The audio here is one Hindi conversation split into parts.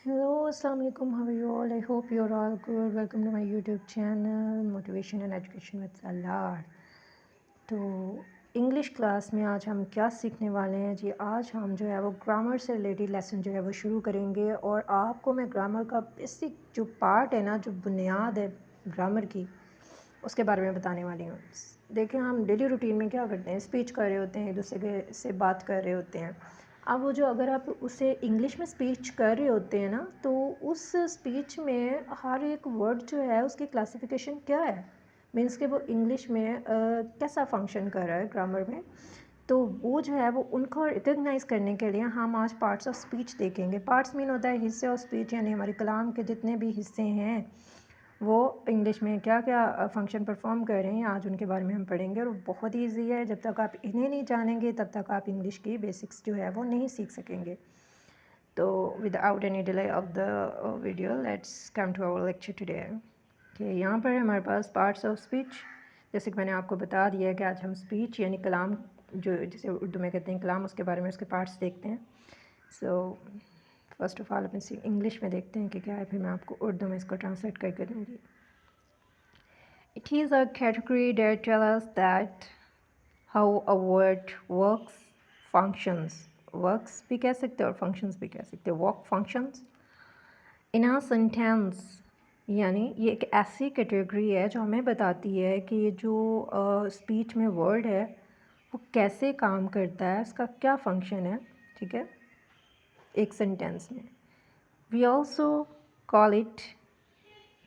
Hello, Assalamu alaikum. How are you all? I hope you're all good. Welcome to my YouTube channel, Motivation and Education with Salar. तो इंग्लिश क्लास में आज हम क्या सीखने वाले हैं जी। आज हम जो है वो ग्रामर से रिलेटेड लेसन जो है वो शुरू करेंगे और आपको मैं ग्रामर का बेसिक जो पार्ट है ना, जो बुनियाद है ग्रामर की, उसके बारे में बताने वाली हूँ। देखिए, हम डेली रूटीन में क्या करते हैं, स्पीच कर रहे होते हैं, एक दूसरे के से बात कर रहे होते हैं। अब वो जो अगर आप उसे इंग्लिश में स्पीच कर रहे होते हैं ना, तो उस स्पीच में हर एक वर्ड जो है उसकी क्लासिफिकेशन क्या है, मीन्स कि वो इंग्लिश में कैसा फंक्शन कर रहा है ग्रामर में। तो वो जो है वो उनको रिकग्नाइज़ करने के लिए हम आज पार्ट्स ऑफ स्पीच देखेंगे। पार्ट्स मीन होता है हिस्से ऑफ स्पीच, यानी हमारे कलाम के जितने भी हिस्से हैं वो इंग्लिश में क्या क्या फ़ंक्शन परफॉर्म कर रहे हैं, आज उनके बारे में हम पढ़ेंगे। और बहुत ईजी है, जब तक आप इन्हें नहीं जानेंगे तब तक आप इंग्लिश की बेसिक्स जो है वो नहीं सीख सकेंगे। तो without any delay of the video, let's come to our lecture today. कि यहाँ पर हमारे पास पार्ट्स ऑफ स्पीच, जैसे कि मैंने आपको बता दिया है कि आज हम स्पीच यानी कलाम, जो जिसे उर्दू में कहते हैं कलाम, उसके बारे में उसके पार्ट्स देखते हैं। So first of all upon English में देखते हैं कि क्या है, फिर मैं आपको उर्दू में इसको ट्रांसलेट करके दूँगी। It is a category that tells us that how a word works, functions. Works भी कह सकते हैं और functions भी कह सकते हैं। Work functions in a sentence, यानी ये एक ऐसी कैटेगरी है जो हमें बताती है कि ये जो स्पीच में वर्ड है वो कैसे काम करता है, इसका क्या फंक्शन है, ठीक है, एक सेंटेंस में। We also call it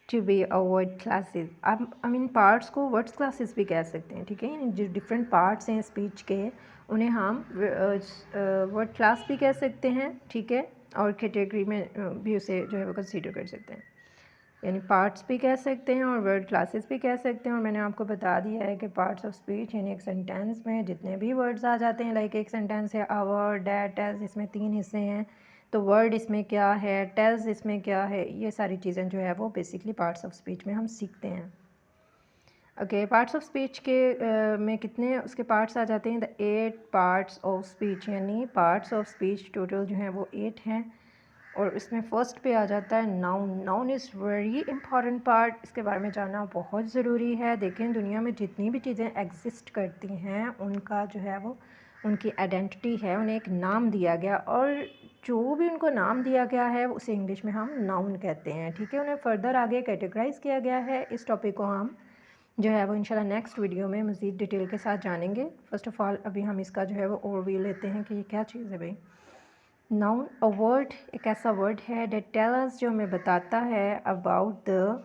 to be a word classes. आप आई मीन पार्ट्स को वर्ड्स क्लासेस भी कह सकते हैं, ठीक है। यानी जो डिफरेंट पार्ट्स हैं स्पीच के, उन्हें हम वर्ड क्लास भी कह सकते हैं, ठीक है, और कैटेगरी में भी उसे जो है वो कंसीडर कर सकते हैं। यानी पार्ट्स भी कह सकते हैं और वर्ड क्लासेस भी कह सकते हैं। और मैंने आपको बता दिया है कि पार्ट्स ऑफ स्पीच यानी एक सेंटेंस में जितने भी वर्ड्स आ जाते हैं, लाइक एक सेंटेंस है आवर डैट टेल्स, इसमें 3 हिस्से हैं, तो वर्ड इसमें क्या है, टेल्स इसमें क्या है, ये सारी चीज़ें जो है वो बेसिकली पार्ट्स ऑफ स्पीच में हम सीखते हैं। ओके, पार्ट्स ऑफ स्पीच के में कितने उसके पार्ट्स आ जाते हैं, द 8 पार्ट्स ऑफ स्पीच, यानी पार्ट्स ऑफ स्पीच टोटल जो हैं वो 8 हैं। और इसमें फ़र्स्ट पे आ जाता है noun. Noun is very important part, इसके बारे में जानना बहुत ज़रूरी है। देखें, दुनिया में जितनी भी चीज़ें एग्जिस्ट करती हैं उनका जो है वो उनकी आइडेंटिटी है, उन्हें एक नाम दिया गया, और जो भी उनको नाम दिया गया है उसे इंग्लिश में हम नाउन कहते हैं, ठीक है। उन्हें फर्दर आगे कैटेगराइज़ किया गया है। इस टॉपिक को हम जो है वो इंशाल्लाह नेक्स्ट वीडियो में मज़ीद डिटेल के साथ जानेंगे। फ़र्स्ट ऑफ़ ऑल अभी हम इसका जो है वो ओवरव्यू लेते हैं कि ये क्या चीज़ है भाई। नाउन अ वर्ड एक ऐसा वर्ड है डेट टेल अस, जो हमें बताता है about the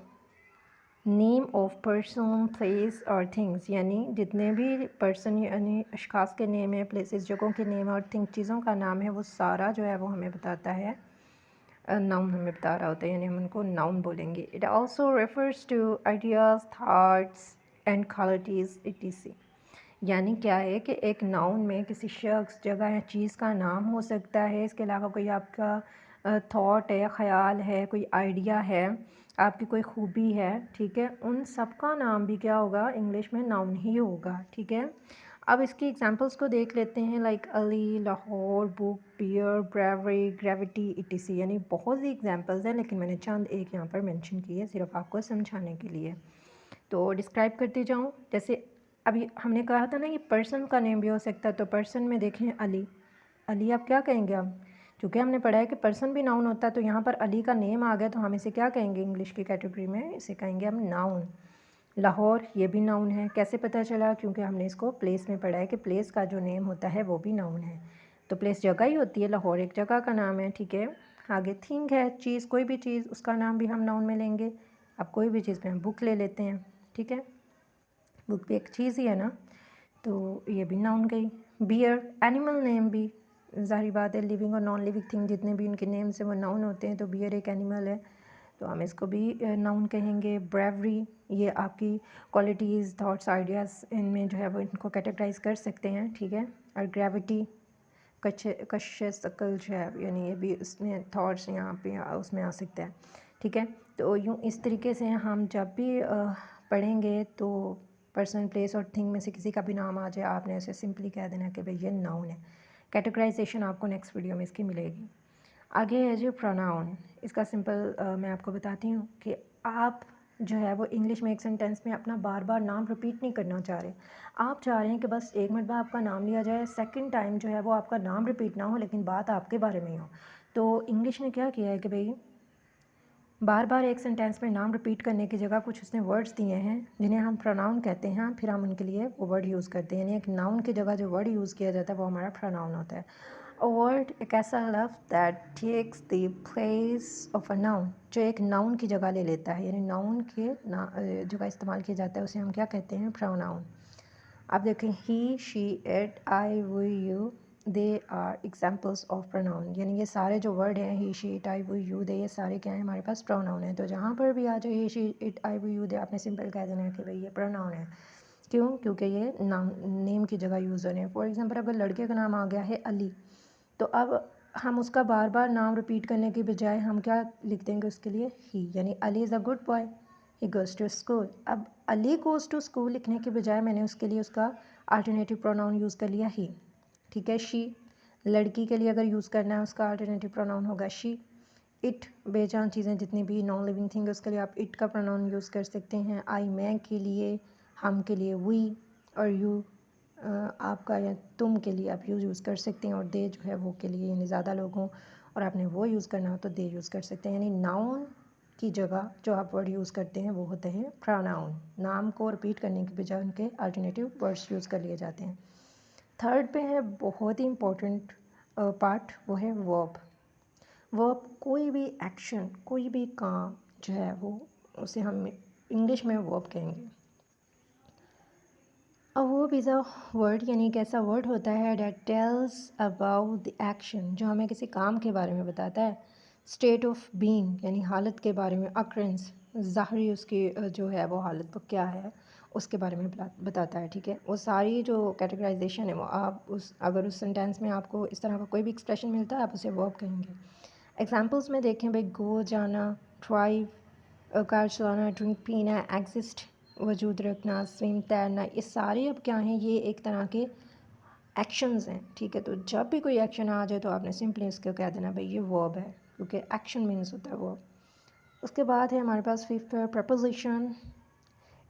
name of person, place और थिंग्स, यानी जितने भी पर्सन यानी अशखास के नेम है, प्लेसेस जगहों के नेम और थिंग चीज़ों का नाम है, वो सारा जो है वो हमें बताता है, नाउन हमें बता रहा होता है, यानी हम उनको नाउन बोलेंगे। It also refers to ideas, thoughts and qualities etc। यानी क्या है कि एक नाउन में किसी शख्स, जगह या चीज़ का नाम हो सकता है, इसके अलावा कोई आपका थॉट है, ख़याल है, कोई आइडिया है, आपकी कोई खूबी है, ठीक है, उन सब का नाम भी क्या होगा, इंग्लिश में नाउन ही होगा, ठीक है। अब इसकी एग्जांपल्स को देख लेते हैं, like Ali, Lahore, book, bear, brewery, gravity etc। यानी बहुत सी एग्जांपल्स हैं, लेकिन मैंने चंद एक यहाँ पर मेंशन की है सिर्फ आपको समझाने के लिए। तो डिस्क्राइब करती जाऊँ, जैसे अभी हमने कहा था ना कि पर्सन का नेम भी हो सकता है, तो पर्सन में देखें अली। अली आप क्या कहेंगे हम, क्योंकि हमने पढ़ा है कि पर्सन भी नाउन होता है, तो यहाँ पर अली का नेम आ गया, तो हम इसे क्या कहेंगे इंग्लिश की कैटेगरी में, इसे कहेंगे हम नाउन। लाहौर ये भी नाउन है, कैसे पता चला, क्योंकि हमने इसको प्लेस में पढ़ा है कि प्लेस का जो नेम होता है वो भी नाउन है। तो प्लेस जगह ही होती है, लाहौर एक जगह का नाम है, ठीक है। आगे थिंग है, चीज़, कोई भी चीज़, उसका नाम भी हम नाउन में लेंगे। अब कोई भी चीज़ पे हम बुक ले लेते हैं, ठीक है, बुक भी एक चीज़ ही है ना, तो ये भी नाउन गई। बियर एनिमल नेम भी, ज़ाहिर बात है, लिविंग और नॉन लिविंग थिंग जितने भी उनके नेम्स हैं वो नाउन होते हैं, तो बियर एक एनिमल है, तो हम इसको भी नाउन कहेंगे। ब्रेवरी ये आपकी क्वालिटीज़, थॉट्स, आइडियाज़, इनमें जो है वो इनको कैटेगराइज कर सकते हैं, ठीक है। और ग्रेविटी कश शकल जो है, यानी ये भी इसमें थॉट्स यहाँ पे उसमें आ सकता है, ठीक है। तो यूँ इस तरीके से हम जब भी पढ़ेंगे तो पर्सन, प्लेस और थिंग में से किसी का भी नाम आ जाए, आपने उसे सिंपली कह देना कि भाई ये नाउन है। कैटेगराइजेशन आपको नेक्स्ट वीडियो में इसकी मिलेगी। आगे है जो प्रोनाउन, इसका सिंपल मैं आपको बताती हूँ कि आप जो है वो इंग्लिश में एक सेंटेंस में अपना बार बार नाम रिपीट नहीं करना चाह रहे। आप चाह रहे हैं कि बस एक मरतबा आपका नाम लिया जाए, सेकंड टाइम जो है वो आपका नाम रिपीट ना हो लेकिन बात आपके बारे में ही हो। तो इंग्लिश ने क्या किया है कि भाई बार बार एक सेंटेंस में नाम रिपीट करने की जगह कुछ उसने वर्ड्स दिए हैं जिन्हें हम प्रोनाउन कहते हैं, फिर हम उनके लिए वो वर्ड यूज़ करते हैं। यानी एक नाउन की जगह जो वर्ड यूज़ किया जाता है वो हमारा प्रोनाउन होता है। अ वर्ड एक ऐसा लफ्ज़ that takes the place of a noun, जो एक नाउन की जगह ले लेता है, यानी नाउन के जगह इस्तेमाल किया जाता है उसे हम क्या कहते हैं, प्रोनाउन। आप देखें he, she, it, I, we, you, they are examples of pronoun. यानी ये सारे जो वर्ड हैं he, she, it, I, we, you, they, ये सारे क्या हैं, हमारे पास प्रोनाउन है। तो जहाँ पर भी आ जाए he, she, it, I, we, you, they, आपने सिंपल कह देना है कि भाई ये प्रोनाउन है। क्यों? क्योंकि ये नाम नेम की जगह यूज़ हो रहे हैं। फॉर एग्जाम्पल अगर लड़के का नाम आ गया है अली, तो अब हम उसका बार बार नाम रिपीट करने के बजाय हम क्या लिख देंगे उसके लिए, ही। यानी Ali is a good boy, he goes to school. अब अली गोज़ टू स्कूल लिखने के बजाय मैंने उसके लिए उसका अल्टरनेटिव प्रोनाउन यूज़ कर लिया ही। ठीक है। शी, लड़की के लिए अगर यूज़ करना है उसका अल्टरनेटिव प्रोनाउन होगा शी। इट, बेजान चीज़ें जितनी भी नॉन लिविंग थिंग है उसके लिए आप इट का प्रोनाउन यूज़ कर सकते हैं। आई, मैं के लिए, हम के लिए वी, और यू आपका या तुम के लिए आप यूज़ कर सकते हैं, और दे जो है वो के लिए, यानी ज़्यादा लोग हों और आपने वो यूज़ करना हो तो दे यूज़ कर सकते हैं। यानी नाउन की जगह जो आप वर्ड यूज़ करते हैं वो होते हैं प्रोनाउन। नाम को रिपीट करने के बजाय उनके अल्टरनेटिव वर्ड्स यूज़ कर लिए जाते हैं। थर्ड पे है बहुत ही इम्पोर्टेंट पार्ट, वो है वर्ब। वर्ब कोई भी एक्शन, कोई भी काम जो है वो, उसे हम इंग्लिश में वर्ब कहेंगे। A verb is a word, यानी एक ऐसा वर्ड होता है that tells about the action, जो हमें किसी काम के बारे में बताता है। स्टेट ऑफ बीइंग, यानी हालत के बारे में। अक्रेंस, ज़ाहरी उसकी जो है वो हालत वो क्या है उसके बारे में बताता है। ठीक है। वो सारी जो कैटेगराइजेशन है वो आप उस, अगर उस सेंटेंस में आपको इस तरह का कोई भी एक्सप्रेशन मिलता है आप उसे वर्ब कहेंगे। एग्जांपल्स में देखें भाई, गो जाना, ड्राइव कार चलाना, ड्रिंक पीना, एग्जिस्ट वजूद रखना, स्विम तैरना, ये सारे अब क्या हैं, ये एक तरह के एक्शंस हैं। ठीक है। तो जब भी कोई एक्शन आ जाए तो आपने सिंपली इसको कह देना भाई ये वर्ब है, क्योंकि एक्शन मीन्स होता है वर्ब। उसके बाद है हमारे पास fifth preposition.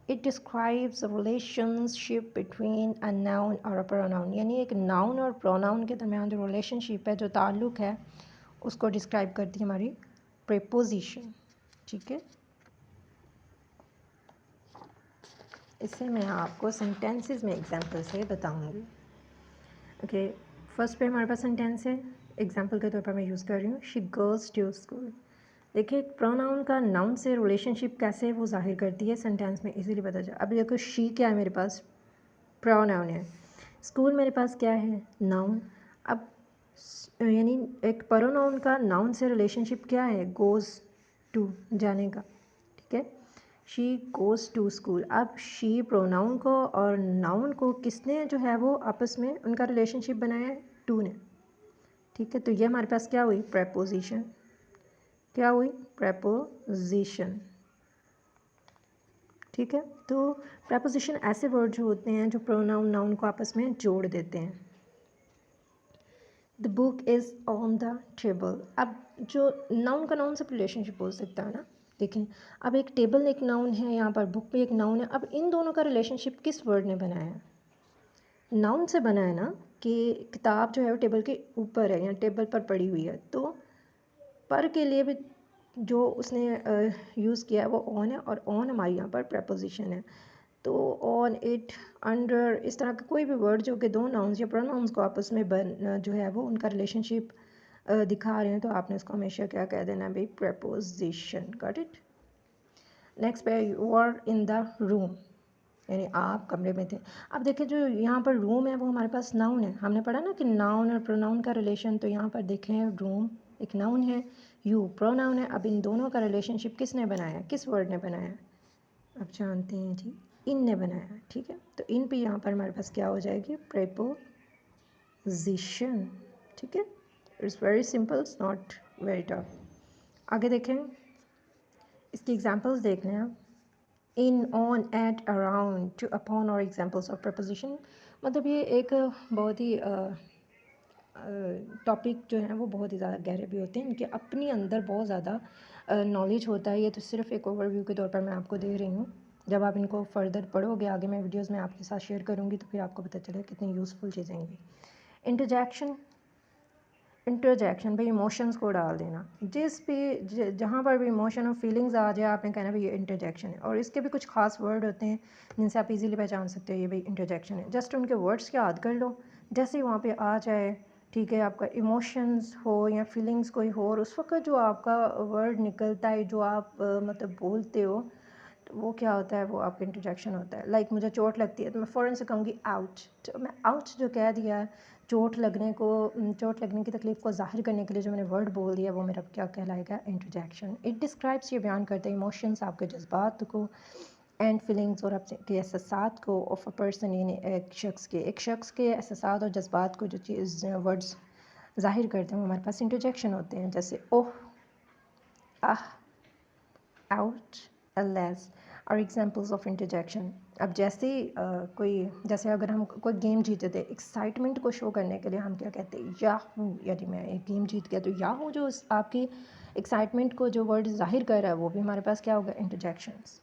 It describes a relationship between a noun और अ प्रोनाउन, यानी एक नाउन और प्रोनाउन के दरमियान जो रिलेशनशिप है, जो ताल्लुक़ है, उसको डिस्क्राइब करती है हमारी प्रेपोजिशन। ठीक है। इसे मैं आपको सेंटेंसेस में एग्जांपल से बताऊंगी। ओके। फर्स्ट पे हमारे पास सेंटेंस है, एग्जांपल के तौर पर मैं यूज़ कर रही हूँ, शी गोज़ टू स्कूल। देखिए प्रोनाउन का नाउन से रिलेशनशिप कैसे वो जाहिर करती है सेंटेंस में इजीली पता चला। अब देखो शी क्या है, मेरे पास प्रोनाउन है। स्कूल मेरे पास क्या है, नाउन। अब यानी एक प्रोनाउन का नाउन से रिलेशनशिप क्या है, गोज़ टू, जाने का। ठीक है। She goes to school. अब शी प्रोनाउन को और नाउन को किसने जो है वो आपस में उनका रिलेशनशिप बनाया है, टू ने। ठीक है। तो ये हमारे पास क्या हुई, प्रेपोजिशन। क्या हुई, प्रेपोजिशन। ठीक है। तो प्रेपोजिशन ऐसे वर्ड जो होते हैं जो प्रोनाउन नाउन को आपस में जोड़ देते हैं। The book is on the table. अब जो नाउन का नाउन से रिलेशनशिप हो सकता है ना, देखें अब एक टेबल एक नाउन है, यहाँ पर बुक भी एक नाउन है। अब इन दोनों का रिलेशनशिप किस वर्ड ने बनाया है, नाउन से बना है ना, कि किताब जो है वो टेबल के ऊपर है या टेबल पर पड़ी हुई है। तो पर के लिए भी जो उसने यूज़ किया है वो ऑन है, और ऑन हमारी यहाँ पर प्रेपोजिशन है। तो ऑन, इट, अंडर, इस तरह का कोई भी वर्ड जो कि दो नाउन्स या प्रोनाउंस को आपस में जो है वो उनका रिलेशनशिप दिखा रहे हैं, तो आपने उसको हमेशा क्या कह देना है भाई, प्रेपोजिशन। Got it. नेक्स्ट पे, you are in the room, यानी आप कमरे में थे। अब देखिए जो यहाँ पर रूम है वो हमारे पास नाउन है, हमने पढ़ा ना कि नाउन और प्रोनाउन का रिलेशन। तो यहाँ पर देखें रूम एक नाउन है, यू प्रोनाउन है। अब इन दोनों का रिलेशनशिप किसने बनाया, किस वर्ड ने बनाया, आप जानते हैं जी, इन ने बनाया। ठीक है। तो इन पे यहाँ पर हमारे पास क्या हो जाएगी, प्रेपोजिशन। ठीक है। It's very simple, it's not very tough. आगे देखें, इसकी एग्जांपल्स देख लें आप। In, on, at, around, to, upon और एग्जांपल्स ऑफ प्रपोजिशन। मतलब ये एक बहुत ही टॉपिक जो हैं वो बहुत ही ज़्यादा गहरे भी होते हैं, इनके अपनी अंदर बहुत ज़्यादा नॉलेज होता है। ये तो सिर्फ एक ओवरव्यू के तौर पर मैं आपको दे रही हूँ। जब आप इनको फर्दर पढ़ोगे आगे मैं वीडियोज़ में आपके साथ शेयर करूँगी तो फिर आपको पता चलेगा कितनी यूज़फुल चीज़ें हैं ये। इंटरजेक्शन भाई इमोशंस को डाल देना, जिस भी जहाँ पर भी इमोशन और फीलिंग्स आ जाए आपने कहना भाई ये इंटरजेक्शन है। और इसके भी कुछ खास वर्ड होते हैं जिनसे आप इजीली पहचान सकते हो ये भाई इंटरजेक्शन है। जस्ट उनके वर्ड्स याद कर लो, जैसे ही वहाँ पे आ जाए, ठीक है, आपका इमोशंस हो या फीलिंग्स कोई हो और उस वक्त जो आपका वर्ड निकलता है, जो आप मतलब बोलते हो, तो वो क्या होता है, वो आपका इंटरजेक्शन होता है। लाइक मुझे चोट लगती है तो मैं फ़ौरन से कहूँगी आउट, तो मैं आउट जो कह दिया है, चोट लगने की तकलीफ़ को ज़ाहिर करने के लिए जो मैंने वर्ड बोल दिया वो मेरा क्या कहलाएगा, इंटरजेक्शन। इट डिस्क्राइब्स, ये बयान करता है इमोशंस, आपके जज्बात को एंड फीलिंग्स और आपके एहसास को ऑफ अ पर्सन, यानी एक शख्स के एहसास और जज्बात को जो चीज़ वर्ड्स ज़ाहिर करते हैं वो हमारे पास इंटरजेक्शन होते हैं। जैसे ओह, आह, आउट, लेस और एग्जांपल्स ऑफ इंटरजेक्शन। अब जैसे जैसे अगर हम कोई गेम जीते थे, एक्साइटमेंट को शो करने के लिए हम क्या कहते हैं, याहू, यानी मैं एक गेम जीत गया, तो याहू जो आपकी एक्साइटमेंट को जो वर्ड जाहिर कर रहा है वो भी हमारे पास क्या होगा, इंटरजेक्शंस।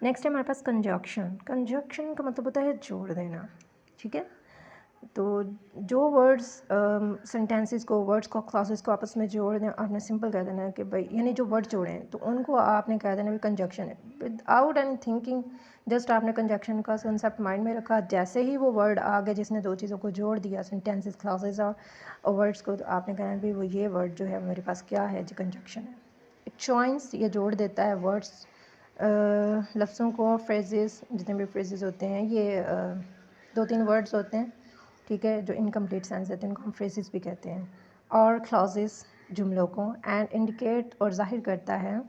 नेक्स्ट है हमारे पास कंजक्शन। कंजक्शन का मतलब होता है जोड़ देना, ठीक है। तो जो वर्ड्स सेंटेंसेस को, वर्ड्स को, क्लॉजेस को आपस में जोड़ दें, आपने सिंपल कह देना है कि भाई, यानी जो वर्ड जोड़े हैं तो उनको आपने कह देना भी कंजक्शन है, विदाउट एनी थिंकिंग। जस्ट आपने कंजक्शन का कंसेप्ट माइंड में रखा, जैसे ही वो वर्ड आ गया जिसने दो चीज़ों को जोड़ दिया, सेंटेंसेस, क्लॉजेस और वर्ड्स को, तो आपने कहना भी वो ये वर्ड जो है मेरे पास क्या है जी, कंजक्शन है। इट जॉइंस, ये जोड़ देता है वर्ड्स, लफ्ज़ों को, फ्रेजेस, जितने भी फ्रेजेस होते हैं ये दो तीन वर्ड्स होते हैं, ठीक है, जो इनकम्प्लीट सेंस देते हैं इनको हम फ्रेजेस भी कहते हैं, और क्लॉजेस, जुमलों को, एंड इंडिकेट, और जाहिर करता है।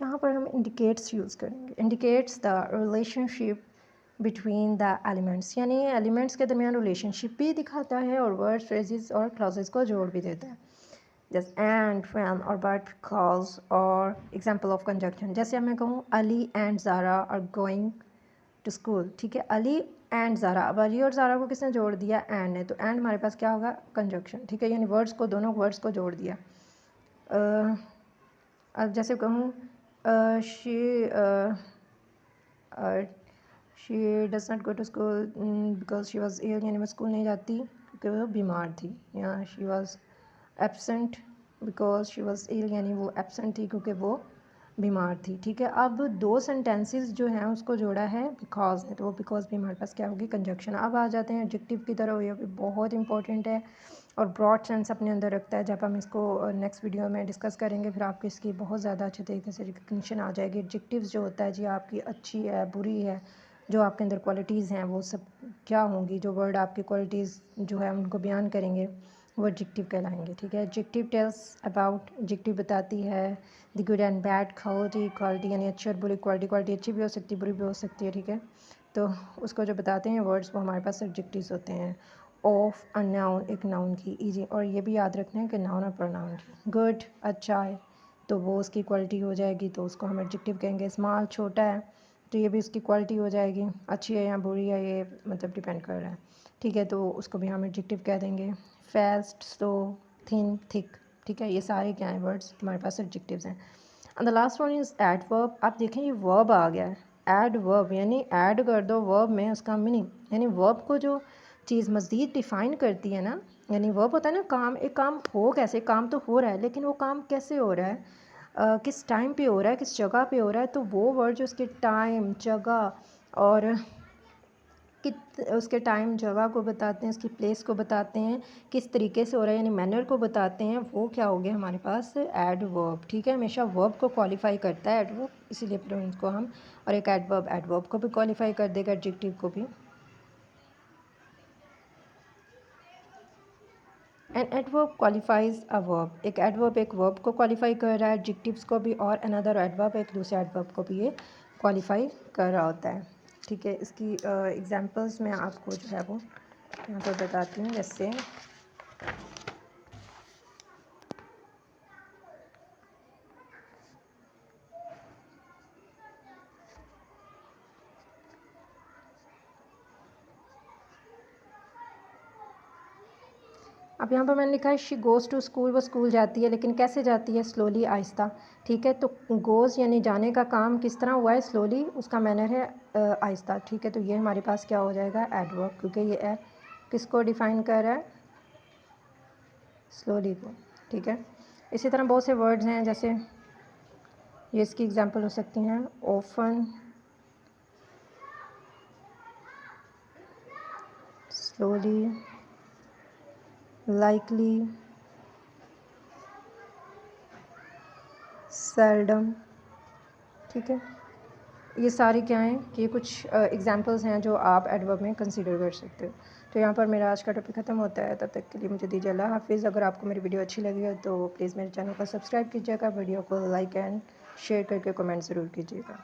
यहाँ पर हम इंडिकेट्स यूज़ करेंगे, indicates the relationship between the elements, यानी एलिमेंट्स के दरमियान रिलेशनशिप भी दिखाता है और वर्ड, फ्रेजेस और क्लॉजेस को जोड़ भी देता है। जैसे एंड, व्हेन और बट, बिकॉज और एग्जाम्पल ऑफ कंजक्शन। जैसे मैं कहूँ Ali and Zara are going to school, ठीक है, अली एंड ज़ारा, अब अली और ज़ारा को किसने जोड़ दिया, एंड ने, तो एंड हमारे पास क्या होगा, कंजक्शन, ठीक है, यानी वर्ड्स को, दोनों वर्ड्स को जोड़ दिया। अब जैसे कहूँ she does not go to school because she was ill, यानी वो स्कूल नहीं जाती क्योंकि वो बीमार थी, या she was absent because she was ill, यानी वो एब्सेंट थी क्योंकि वो बीमार थी, ठीक है। अब दो सेंटेंसेस जो हैं उसको जोड़ा है बिकॉज ने, तो वो बिकॉज भी हमारे पास क्या होगी, कंजक्शन। अब आ जाते हैं एडजेक्टिव की तरफ, ये भी बहुत इंपॉर्टेंट है और ब्रॉड सेंस अपने अंदर रखता है। जब हम इसको नेक्स्ट वीडियो में डिस्कस करेंगे फिर आपको इसकी बहुत ज़्यादा अच्छे तरीके से रिकग्निशन आ जाएगी। एडजेक्टिव्स जो होता है जी, आपकी अच्छी है, बुरी है, जो आपके अंदर क्वालिटीज़ हैं वो सब क्या होंगी, जो वर्ड आपकी क्वालिटीज़ जो है उनको बयान करेंगे वो एडजेक्टिव कहलाएंगे, ठीक है। एडजेक्टिव टेल्स अबाउट, एडजेक्टिव बताती है the good and bad quality, quality यानी अच्छी और बुरी क्वालिटी, क्वालिटी अच्छी भी हो सकती है, बुरी भी हो सकती है, ठीक है। तो उसको जो बताते हैं वर्ड्स वो हमारे पास एडजेक्टिव्स होते हैं। ऑफ अ नाउन, एक नाउन की, ईजी, और ये भी याद रखना है कि नाउन और प्रोनाउन की। गुड अच्छा है तो वो उसकी क्वालिटी हो जाएगी, तो उसको हम एडजेक्टिव कहेंगे। स्मॉल छोटा है तो ये भी उसकी क्वालिटी हो जाएगी, अच्छी है या बुरी है ये मतलब डिपेंड कर रहा है, ठीक है, तो उसको भी हम एडजेक्टिव कह देंगे। फास्ट, स्लो, थिन, थिक, ठीक है, ये सारे क्या हैं वर्ड्स हमारे पास एडजेक्टिव्स हैं। And the last one is adverb. आप देखें ये वर्ब आ गया है, एडवर्ब यानी ऐड कर दो वर्ब में उसका मीनिंग, यानी वर्ब को जो चीज़ मज़ीद डिफ़ाइन करती है ना, यानी वर्ब होता है ना काम, एक काम हो कैसे, काम तो हो रहा है लेकिन वो काम कैसे हो रहा है, किस टाइम पे हो रहा है, किस जगह पे हो रहा है, तो वो वर्ड जो उसके टाइम, जगह और कित उसके टाइम, जगह को बताते हैं, उसकी प्लेस को बताते हैं, किस तरीके से हो रहा है यानी मैनर को बताते हैं, वो क्या हो गया हमारे पास, एडवर्ब, ठीक है। हमेशा वर्ब को क्वालिफाई करता है एडवर्ब, इसीलिए फिर उनको हम, और एक एडवर्ब एडवर्ब को भी क्वालिफाई कर देगा, एडजेक्टिव को भी। An adverb qualifies a verb, एक एडवर्ब एक वर्ब को क्वालिफाई कर रहा है, एडजेक्टिव्स को भी, और अनदर एडवर्ब एक दूसरे एडवर्ब को भी ये क्वालिफाई कर रहा होता है, ठीक है। इसकी एग्जांपल्स मैं आपको जो है वो यहाँ पर बताती हूँ। जैसे अब यहाँ पर मैंने लिखा है शी गोज़ टू स्कूल, वो स्कूल जाती है, लेकिन कैसे जाती है? स्लोली, आहिस्ता। ठीक है, तो गोज़ यानी जाने का काम किस तरह हुआ है? स्लोली, उसका मैनर है आहिस्ता। ठीक है, तो ये हमारे पास क्या हो जाएगा? एडवर्ब, क्योंकि ये किसको डिफ़ाइन कर रहा है? स्लोली को। ठीक है, इसी तरह बहुत से वर्ड्स हैं, जैसे ये इसकी एग्जांपल हो सकती हैं। Often, slowly, likely, seldom. ठीक है, ये सारी क्या हैं कि कुछ एग्जांपल्स हैं जो आप एडवर्ब में कंसीडर कर सकते हो। तो यहाँ पर मेरा आज का टॉपिक ख़त्म होता है। तब तक के लिए मुझे दीजिए अल्लाह हाफ़िज़। अगर आपको मेरी वीडियो अच्छी लगी हो तो प्लीज़ मेरे चैनल को सब्सक्राइब कीजिएगा, वीडियो को लाइक एंड शेयर करके कमेंट ज़रूर कीजिएगा।